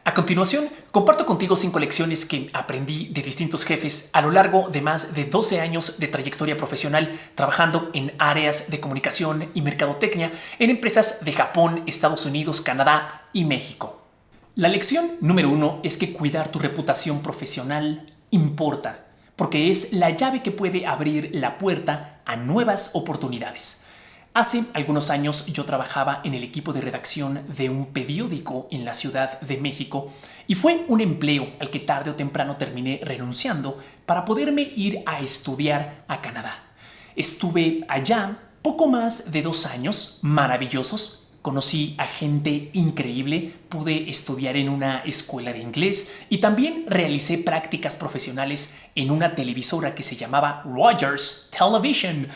A continuación, comparto contigo 5 lecciones que aprendí de distintos jefes a lo largo de más de 12 años de trayectoria profesional trabajando en áreas de comunicación y mercadotecnia en empresas de Japón, Estados Unidos, Canadá y México. La lección número 1 es que cuidar tu reputación profesional importa, porque es la llave que puede abrir la puerta a nuevas oportunidades. Hace algunos años yo trabajaba en el equipo de redacción de un periódico en la Ciudad de México y fue un empleo al que tarde o temprano terminé renunciando para poderme ir a estudiar a Canadá. Estuve allá poco más de 2 años maravillosos. Conocí a gente increíble, pude estudiar en una escuela de inglés y también realicé prácticas profesionales en una televisora que se llamaba Rogers Television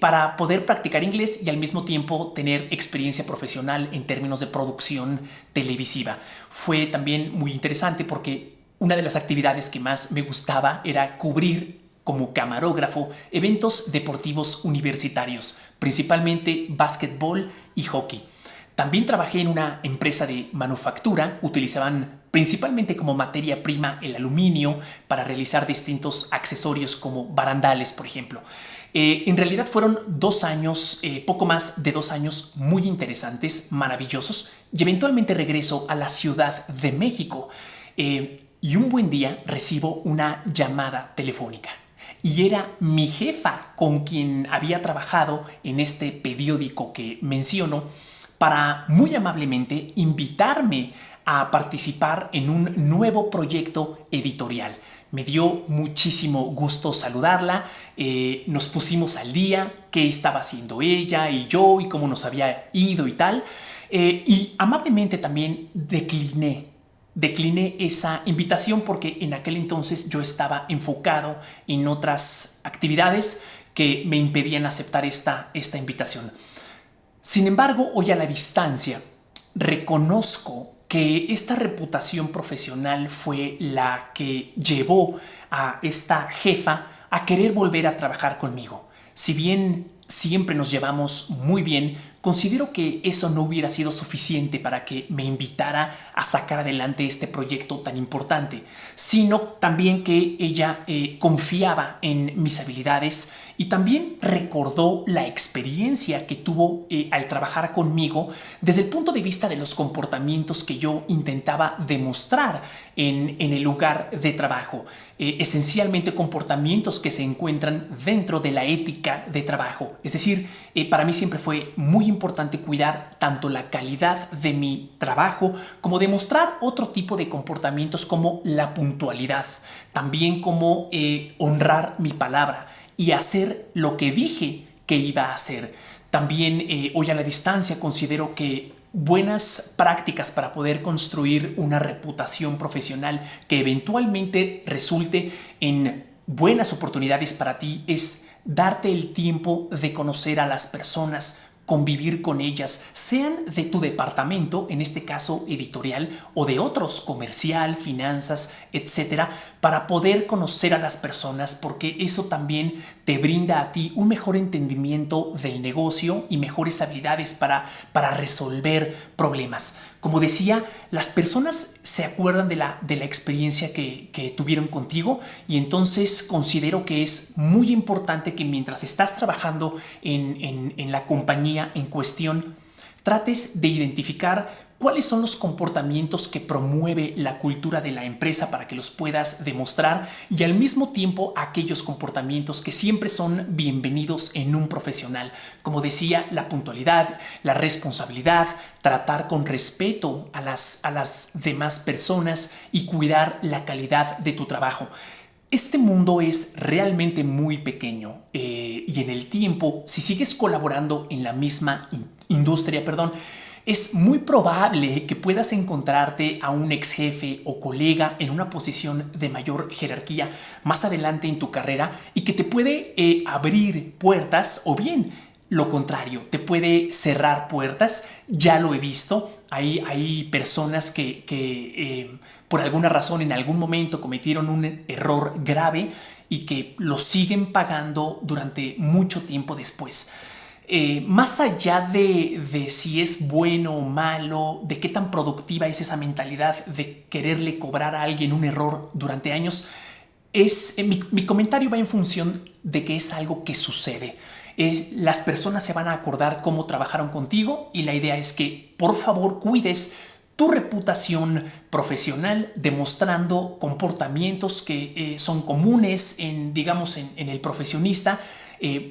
para poder practicar inglés y al mismo tiempo tener experiencia profesional en términos de producción televisiva. Fue también muy interesante porque una de las actividades que más me gustaba era cubrir como camarógrafo eventos deportivos universitarios, principalmente básquetbol y hockey. También trabajé en una empresa de manufactura, utilizaban principalmente como materia prima el aluminio para realizar distintos accesorios como barandales, por ejemplo. En realidad fueron 2 años, poco más de 2 años muy interesantes, maravillosos, y eventualmente regreso a la Ciudad de México. Y un buen día recibo una llamada telefónica. Y era mi jefa con quien había trabajado en este periódico que menciono para muy amablemente invitarme a participar en un nuevo proyecto editorial. Me dio muchísimo gusto saludarla, nos pusimos al día, qué estaba haciendo ella y yo y cómo nos había ido y tal. Y amablemente también decliné esa invitación porque en aquel entonces yo estaba enfocado en otras actividades que me impedían aceptar esta invitación. Sin embargo, hoy a la distancia reconozco que esta reputación profesional fue la que llevó a esta jefa a querer volver a trabajar conmigo. Si bien siempre nos llevamos muy bien, considero que eso no hubiera sido suficiente para que me invitara a sacar adelante este proyecto tan importante, sino también que ella confiaba en mis habilidades y también recordó la experiencia que tuvo al trabajar conmigo desde el punto de vista de los comportamientos que yo intentaba demostrar en el lugar de trabajo. Esencialmente comportamientos que se encuentran dentro de la ética de trabajo. Es decir, para mí siempre fue muy importante cuidar tanto la calidad de mi trabajo como demostrar otro tipo de comportamientos como la puntualidad, también como honrar mi palabra y hacer lo que dije que iba a hacer. También hoy a la distancia considero que buenas prácticas para poder construir una reputación profesional que eventualmente resulte en buenas oportunidades para ti es darte el tiempo de conocer a las personas, convivir con ellas, sean de tu departamento, en este caso editorial, o de otros, comercial, finanzas, etcétera, para poder conocer a las personas, porque eso también te brinda a ti un mejor entendimiento del negocio y mejores habilidades para resolver problemas. Como decía, las personas se acuerdan de la experiencia que tuvieron contigo y entonces considero que es muy importante que mientras estás trabajando en la compañía en cuestión, trates de identificar cuáles son los comportamientos que promueve la cultura de la empresa para que los puedas demostrar y al mismo tiempo aquellos comportamientos que siempre son bienvenidos en un profesional. Como decía, la puntualidad, la responsabilidad, tratar con respeto a las demás personas y cuidar la calidad de tu trabajo. Este mundo es realmente muy pequeño y en el tiempo, si sigues colaborando en la misma industria, es muy probable que puedas encontrarte a un ex jefe o colega en una posición de mayor jerarquía más adelante en tu carrera y que te puede abrir puertas o bien lo contrario, te puede cerrar puertas. Ya lo he visto. Hay personas que por alguna razón en algún momento cometieron un error grave y que lo siguen pagando durante mucho tiempo después. Más allá de si es bueno o malo, de qué tan productiva es esa mentalidad de quererle cobrar a alguien un error durante años, mi comentario va en función de que es algo que sucede. Las personas se van a acordar cómo trabajaron contigo y la idea es que por favor cuides tu reputación profesional demostrando comportamientos que son comunes digamos, en el profesionista.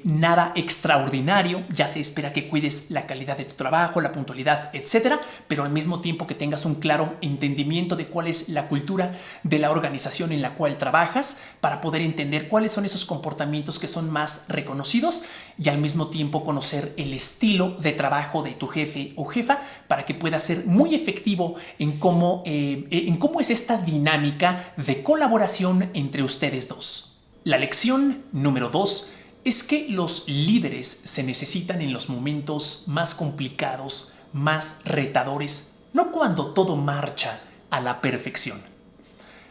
Nada extraordinario, ya se espera que cuides la calidad de tu trabajo, la puntualidad, etcétera, pero al mismo tiempo que tengas un claro entendimiento de cuál es la cultura de la organización en la cual trabajas para poder entender cuáles son esos comportamientos que son más reconocidos y al mismo tiempo conocer el estilo de trabajo de tu jefe o jefa para que pueda ser muy efectivo en cómo es esta dinámica de colaboración entre ustedes dos. La lección número 2 es que los líderes se necesitan en los momentos más complicados, más retadores, no cuando todo marcha a la perfección.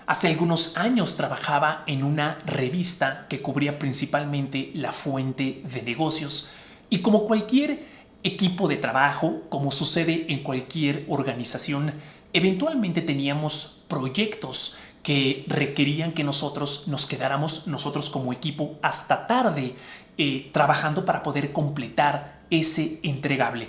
Hace algunos años trabajaba en una revista que cubría principalmente la fuente de negocios y como cualquier equipo de trabajo, como sucede en cualquier organización, eventualmente teníamos proyectos que requerían que nosotros nos quedáramos, nosotros como equipo, hasta tarde trabajando para poder completar ese entregable.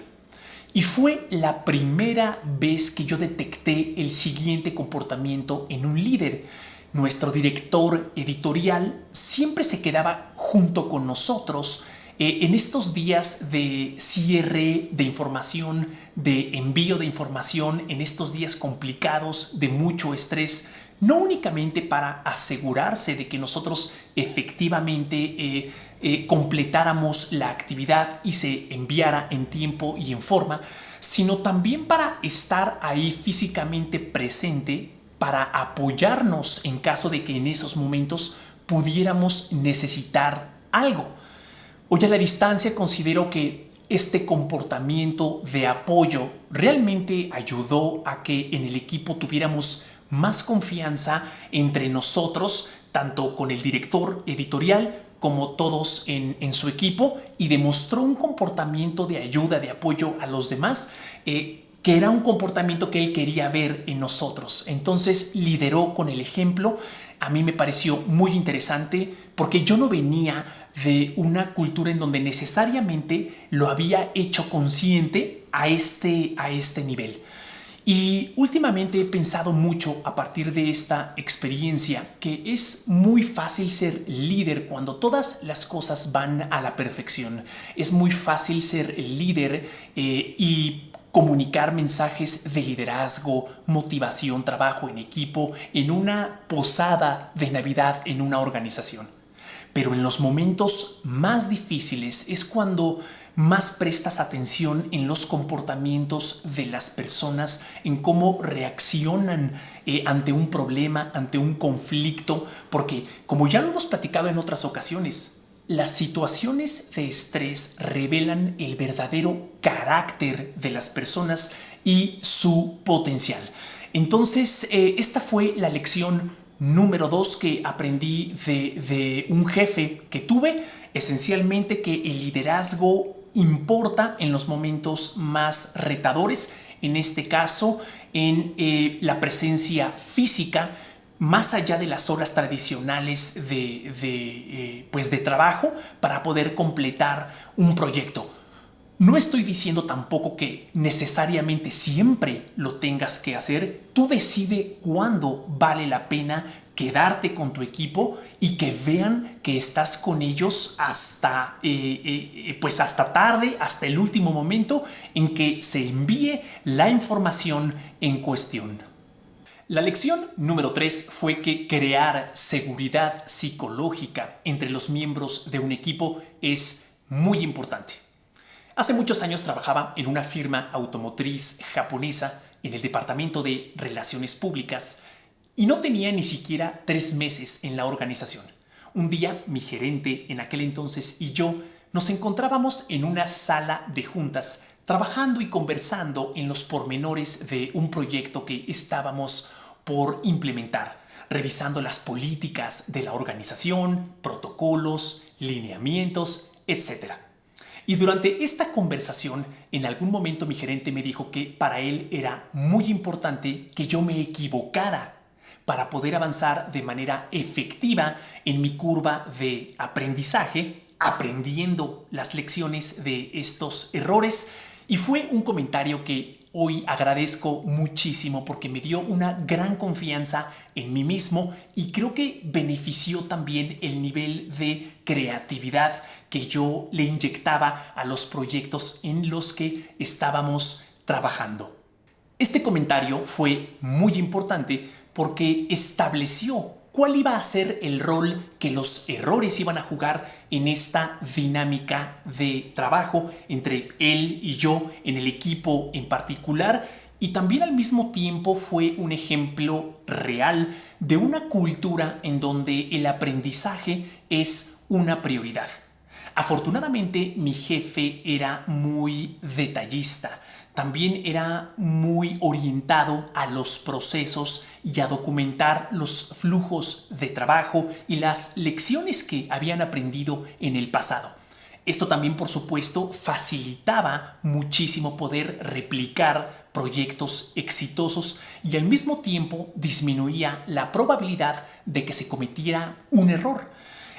Y fue la primera vez que yo detecté el siguiente comportamiento en un líder. Nuestro director editorial siempre se quedaba junto con nosotros en estos días de cierre de información, de envío de información, en estos días complicados, de mucho estrés, no únicamente para asegurarse de que nosotros efectivamente completáramos la actividad y se enviara en tiempo y en forma, sino también para estar ahí físicamente presente para apoyarnos en caso de que en esos momentos pudiéramos necesitar algo. Hoy a la distancia considero que este comportamiento de apoyo realmente ayudó a que en el equipo tuviéramos más confianza entre nosotros, tanto con el director editorial como todos en su equipo, y demostró un comportamiento de ayuda, de apoyo a los demás, que era un comportamiento que él quería ver en nosotros. Entonces lideró con el ejemplo. A mí me pareció muy interesante porque yo no venía de una cultura en donde necesariamente lo había hecho consciente a este nivel. Y últimamente he pensado mucho a partir de esta experiencia que es muy fácil ser líder cuando todas las cosas van a la perfección. Es muy fácil ser líder y comunicar mensajes de liderazgo, motivación, trabajo en equipo, en una posada de Navidad en una organización. Pero en los momentos más difíciles es cuando más prestas atención en los comportamientos de las personas, en cómo reaccionan ante un problema, ante un conflicto, porque como ya lo hemos platicado en otras ocasiones, las situaciones de estrés revelan el verdadero carácter de las personas y su potencial. Entonces, esta fue la lección número 2 que aprendí de un jefe que tuve, esencialmente que el liderazgo importa en los momentos más retadores, en este caso en la presencia física, más allá de las horas tradicionales de trabajo para poder completar un proyecto. No estoy diciendo tampoco que necesariamente siempre lo tengas que hacer. Tú decide cuándo vale la pena quedarte con tu equipo y que vean que estás con ellos hasta tarde, hasta el último momento en que se envíe la información en cuestión. La lección número 3 fue que crear seguridad psicológica entre los miembros de un equipo es muy importante. Hace muchos años trabajaba en una firma automotriz japonesa en el departamento de Relaciones Públicas y no tenía ni siquiera 3 meses en la organización. Un día mi gerente en aquel entonces y yo nos encontrábamos en una sala de juntas trabajando y conversando en los pormenores de un proyecto que estábamos por implementar, revisando las políticas de la organización, protocolos, lineamientos, etc. Y durante esta conversación, en algún momento mi gerente me dijo que para él era muy importante que yo me equivocara para poder avanzar de manera efectiva en mi curva de aprendizaje, aprendiendo las lecciones de estos errores. Y fue un comentario que hoy agradezco muchísimo porque me dio una gran confianza en mí mismo y creo que benefició también el nivel de creatividad que yo le inyectaba a los proyectos en los que estábamos trabajando. Este comentario fue muy importante porque estableció cuál iba a ser el rol que los errores iban a jugar en esta dinámica de trabajo entre él y yo en el equipo en particular, y también al mismo tiempo fue un ejemplo real de una cultura en donde el aprendizaje es una prioridad. Afortunadamente, mi jefe era muy detallista. También era muy orientado a los procesos y a documentar los flujos de trabajo y las lecciones que habían aprendido en el pasado. Esto también, por supuesto, facilitaba muchísimo poder replicar proyectos exitosos y al mismo tiempo disminuía la probabilidad de que se cometiera un error.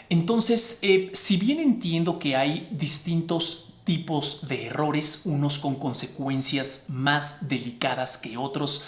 Entonces, si bien entiendo que hay distintos tipos de errores, unos con consecuencias más delicadas que otros,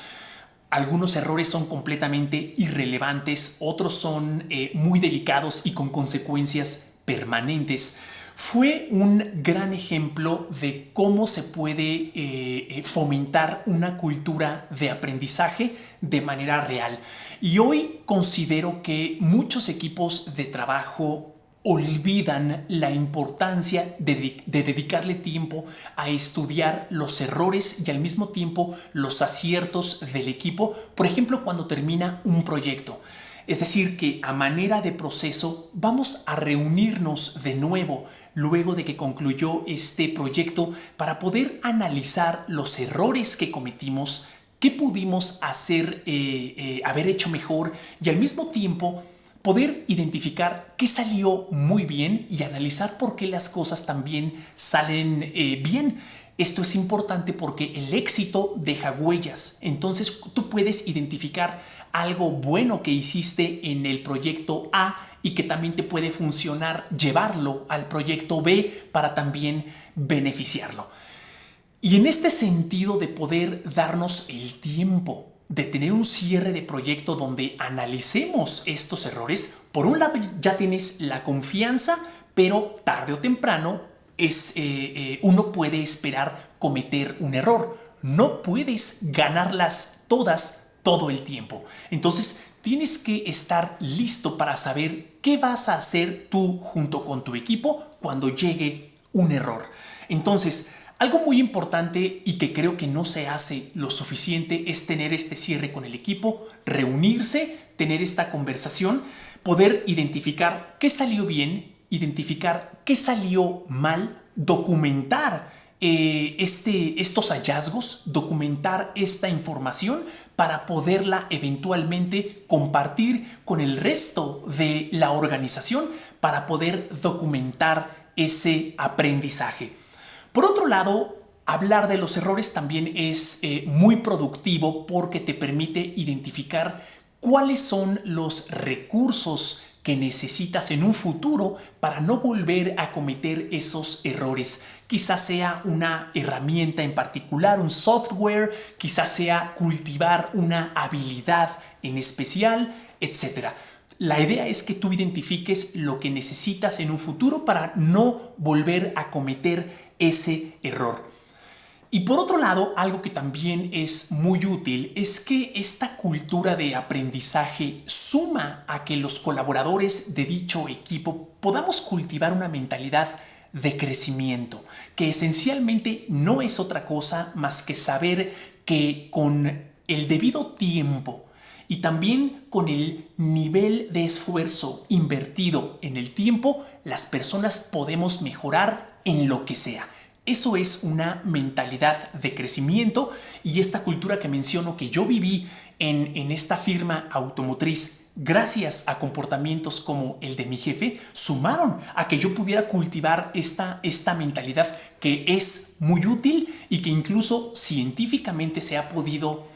algunos errores son completamente irrelevantes, otros son muy delicados y con consecuencias permanentes. Fue un gran ejemplo de cómo se puede fomentar una cultura de aprendizaje de manera real. Y hoy considero que muchos equipos de trabajo olvidan la importancia de dedicarle tiempo a estudiar los errores y al mismo tiempo los aciertos del equipo, por ejemplo, cuando termina un proyecto. Es decir, que a manera de proceso vamos a reunirnos de nuevo luego de que concluyó este proyecto para poder analizar los errores que cometimos, qué pudimos haber hecho mejor y al mismo tiempo poder identificar qué salió muy bien y analizar por qué las cosas también salen bien. Esto es importante porque el éxito deja huellas. Entonces tú puedes identificar algo bueno que hiciste en el proyecto A y que también te puede funcionar llevarlo al proyecto B para también beneficiarlo. Y en este sentido de poder darnos el tiempo de tener un cierre de proyecto donde analicemos estos errores, por un lado ya tienes la confianza, pero tarde o temprano uno puede esperar cometer un error. No puedes ganarlas todas todo el tiempo. Entonces tienes que estar listo para saber qué vas a hacer tú junto con tu equipo cuando llegue un error. Entonces, algo muy importante y que creo que no se hace lo suficiente es tener este cierre con el equipo, reunirse, tener esta conversación, poder identificar qué salió bien, identificar qué salió mal, documentar estos hallazgos, documentar esta información para poderla eventualmente compartir con el resto de la organización para poder documentar ese aprendizaje. Por otro lado, hablar de los errores también es muy productivo porque te permite identificar cuáles son los recursos que necesitas en un futuro para no volver a cometer esos errores. Quizás sea una herramienta en particular, un software, quizás sea cultivar una habilidad en especial, etc. La idea es que tú identifiques lo que necesitas en un futuro para no volver a cometer ese error. Y por otro lado, algo que también es muy útil es que esta cultura de aprendizaje suma a que los colaboradores de dicho equipo podamos cultivar una mentalidad de crecimiento, que esencialmente no es otra cosa más que saber que con el debido tiempo y también con el nivel de esfuerzo invertido en el tiempo, las personas podemos mejorar en lo que sea. Eso es una mentalidad de crecimiento y esta cultura que menciono que yo viví en esta firma automotriz gracias a comportamientos como el de mi jefe, sumaron a que yo pudiera cultivar esta mentalidad que es muy útil y que incluso científicamente se ha podido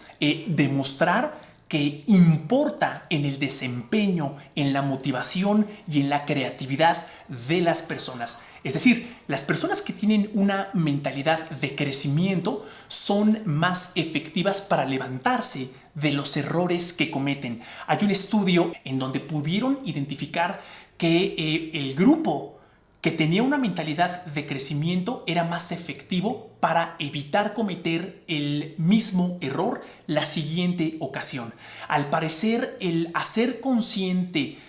demostrar que importa en el desempeño, en la motivación y en la creatividad de las personas. Es decir, las personas que tienen una mentalidad de crecimiento son más efectivas para levantarse de los errores que cometen. Hay un estudio en donde pudieron identificar que el grupo que tenía una mentalidad de crecimiento era más efectivo para evitar cometer el mismo error la siguiente ocasión. Al parecer, al ser consciente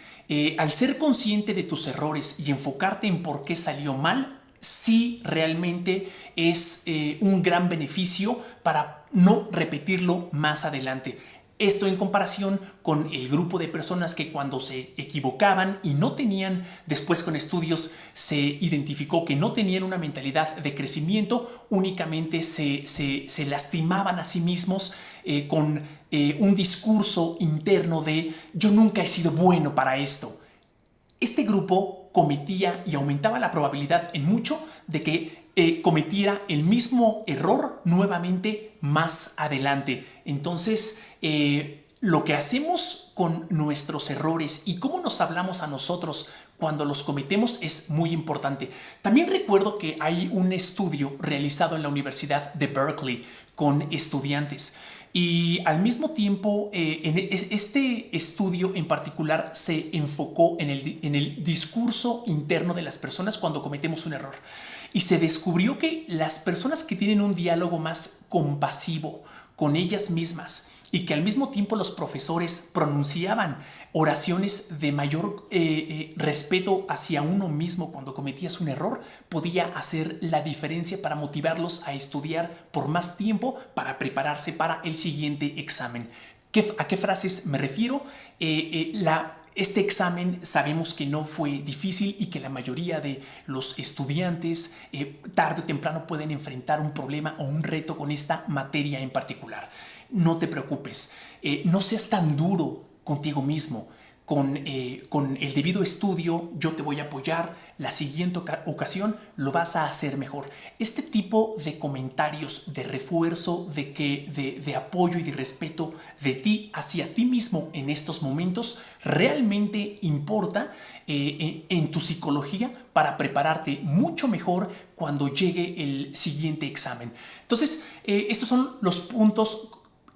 de tus errores y enfocarte en por qué salió mal, sí realmente es un gran beneficio para no repetirlo más adelante. Esto en comparación con el grupo de personas que cuando se equivocaban y no tenían, después con estudios se identificó que no tenían una mentalidad de crecimiento, únicamente se lastimaban a sí mismos con un discurso interno de yo nunca he sido bueno para esto. Este grupo cometía y aumentaba la probabilidad en mucho de que cometiera el mismo error nuevamente más adelante. Entonces, lo que hacemos con nuestros errores y cómo nos hablamos a nosotros cuando los cometemos es muy importante. También recuerdo que hay un estudio realizado en la Universidad de Berkeley con estudiantes. Y al mismo tiempo, este estudio en particular se enfocó en el discurso interno de las personas cuando cometemos un error. Y se descubrió que las personas que tienen un diálogo más compasivo con ellas mismas y que al mismo tiempo los profesores pronunciaban oraciones de mayor respeto hacia uno mismo cuando cometías un error, podía hacer la diferencia para motivarlos a estudiar por más tiempo para prepararse para el siguiente examen. ¿A qué frases me refiero? Este examen sabemos que no fue difícil y que la mayoría de los estudiantes tarde o temprano pueden enfrentar un problema o un reto con esta materia en particular. No te preocupes, no seas tan duro contigo mismo. Con el debido estudio yo te voy a apoyar, la siguiente ocasión lo vas a hacer mejor. Este tipo de comentarios de refuerzo, de apoyo y de respeto de ti hacia ti mismo en estos momentos realmente importa en tu psicología para prepararte mucho mejor cuando llegue el siguiente examen. Entonces, estos son los puntos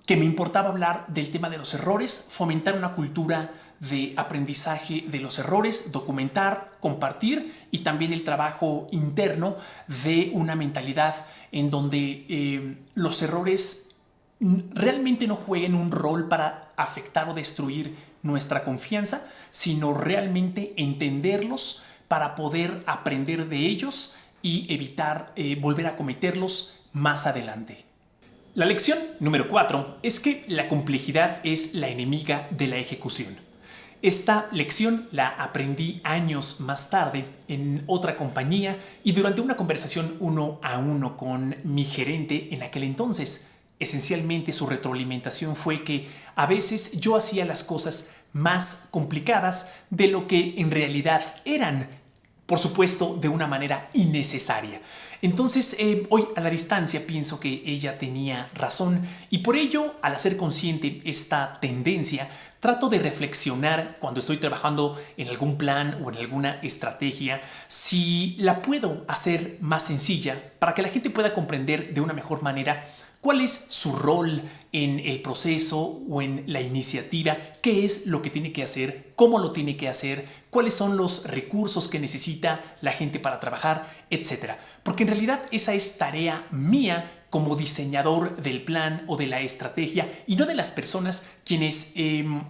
que me importaba hablar del tema de los errores, fomentar una cultura de aprendizaje de los errores, documentar, compartir y también el trabajo interno de una mentalidad en donde los errores realmente no jueguen un rol para afectar o destruir nuestra confianza, sino realmente entenderlos para poder aprender de ellos y evitar volver a cometerlos más adelante. La lección número 4 es que la complejidad es la enemiga de la ejecución. Esta lección la aprendí años más tarde en otra compañía y durante una conversación uno a uno con mi gerente en aquel entonces. Esencialmente su retroalimentación fue que a veces yo hacía las cosas más complicadas de lo que en realidad eran, por supuesto de una manera innecesaria. Entonces, hoy a la distancia pienso que ella tenía razón y por ello, al hacer consciente esta tendencia, trato de reflexionar cuando estoy trabajando en algún plan o en alguna estrategia si la puedo hacer más sencilla para que la gente pueda comprender de una mejor manera cuál es su rol en el proceso o en la iniciativa, qué es lo que tiene que hacer, cómo lo tiene que hacer, cuáles son los recursos que necesita la gente para trabajar, etc. Porque en realidad esa es tarea mía como diseñador del plan o de la estrategia y no de las personas quienes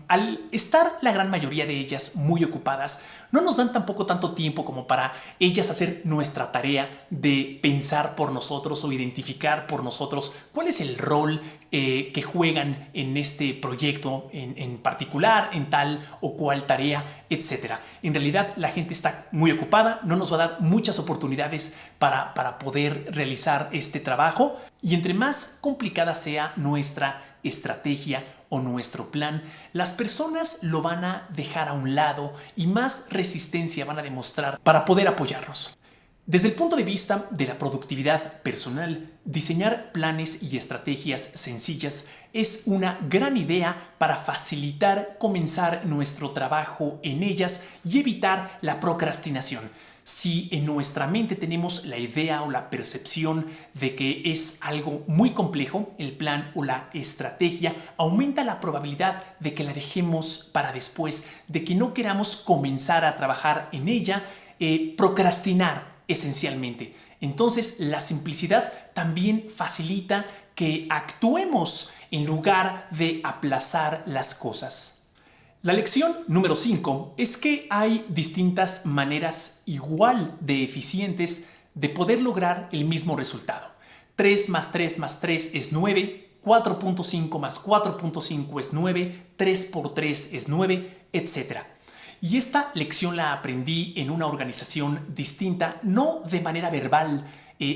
al estar la gran mayoría de ellas muy ocupadas no nos dan tampoco tanto tiempo como para ellas hacer nuestra tarea de pensar por nosotros o identificar por nosotros cuál es el rol que juegan en este proyecto en particular, en tal o cual tarea, etc. En realidad la gente está muy ocupada, no nos va a dar muchas oportunidades para poder realizar este trabajo y entre más complicada sea nuestra estrategia o nuestro plan, las personas lo van a dejar a un lado y más resistencia van a demostrar para poder apoyarnos. Desde el punto de vista de la productividad personal, diseñar planes y estrategias sencillas es una gran idea para facilitar comenzar nuestro trabajo en ellas y evitar la procrastinación. Si en nuestra mente tenemos la idea o la percepción de que es algo muy complejo, el plan o la estrategia, aumenta la probabilidad de que la dejemos para después, de que no queramos comenzar a trabajar en ella, procrastinar esencialmente. Entonces, la simplicidad también facilita que actuemos en lugar de aplazar las cosas. La lección número 5 es que hay distintas maneras igual de eficientes de poder lograr el mismo resultado. 3 más 3 más 3 es 9, 4.5 más 4.5 es 9, 3 por 3 es 9, etc. Y esta lección la aprendí en una organización distinta, no de manera verbal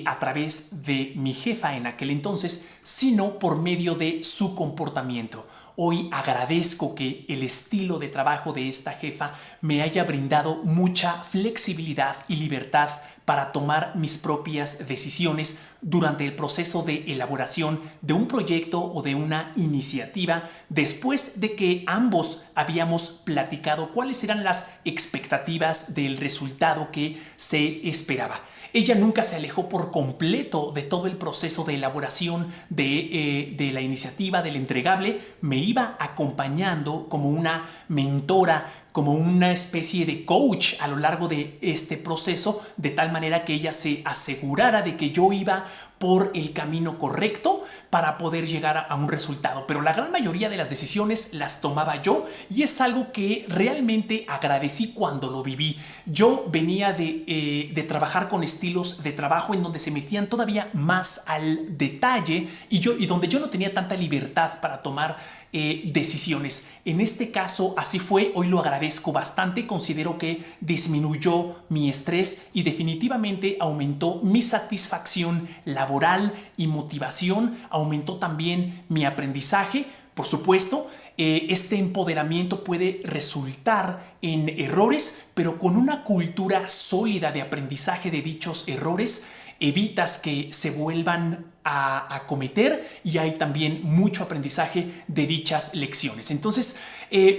a través de mi jefa en aquel entonces, sino por medio de su comportamiento. Hoy agradezco que el estilo de trabajo de esta jefa me haya brindado mucha flexibilidad y libertad para tomar mis propias decisiones durante el proceso de elaboración de un proyecto o de una iniciativa, después de que ambos habíamos platicado cuáles eran las expectativas del resultado que se esperaba. Ella nunca se alejó por completo de todo el proceso de elaboración de la iniciativa, del entregable. Me iba acompañando como una mentora, como una especie de coach a lo largo de este proceso, de tal manera que ella se asegurara de que yo iba por el camino correcto para poder llegar a un resultado. Pero la gran mayoría de las decisiones las tomaba yo y es algo que realmente agradecí cuando lo viví. Yo venía de trabajar con estilos de trabajo en donde se metían todavía más al detalle y donde yo no tenía tanta libertad para tomar decisiones. En este caso así fue, hoy lo agradezco bastante, considero que disminuyó mi estrés y definitivamente aumentó mi satisfacción laboral y motivación, aumentó también mi aprendizaje. Por supuesto, este empoderamiento puede resultar en errores, pero con una cultura sólida de aprendizaje de dichos errores, evitas que se vuelvan a cometer y hay también mucho aprendizaje de dichas lecciones. Entonces,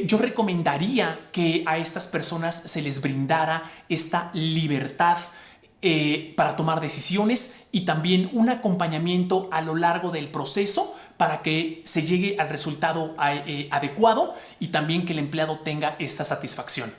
yo recomendaría que a estas personas se les brindara esta libertad para tomar decisiones y también un acompañamiento a lo largo del proceso para que se llegue al resultado adecuado y también que el empleado tenga esta satisfacción.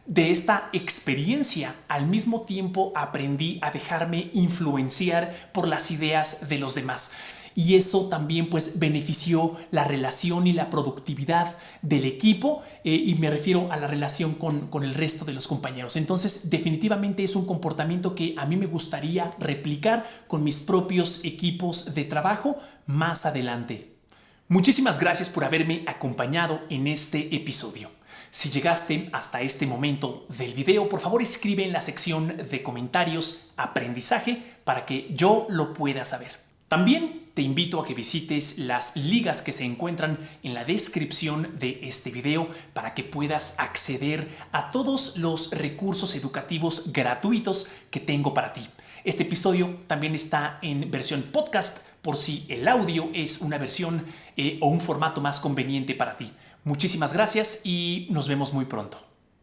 De esta experiencia, al mismo tiempo aprendí a dejarme influenciar por las ideas de los demás. Y eso también pues benefició la relación y la productividad del equipo y me refiero a la relación con el resto de los compañeros. Entonces definitivamente es un comportamiento que a mí me gustaría replicar con mis propios equipos de trabajo más adelante. Muchísimas gracias por haberme acompañado en este episodio. Si llegaste hasta este momento del video, por favor escribe en la sección de comentarios aprendizaje para que yo lo pueda saber. También te invito a que visites las ligas que se encuentran en la descripción de este video para que puedas acceder a todos los recursos educativos gratuitos que tengo para ti. Este episodio también está en versión podcast por si el audio es una versión o un formato más conveniente para ti. Muchísimas gracias y nos vemos muy pronto.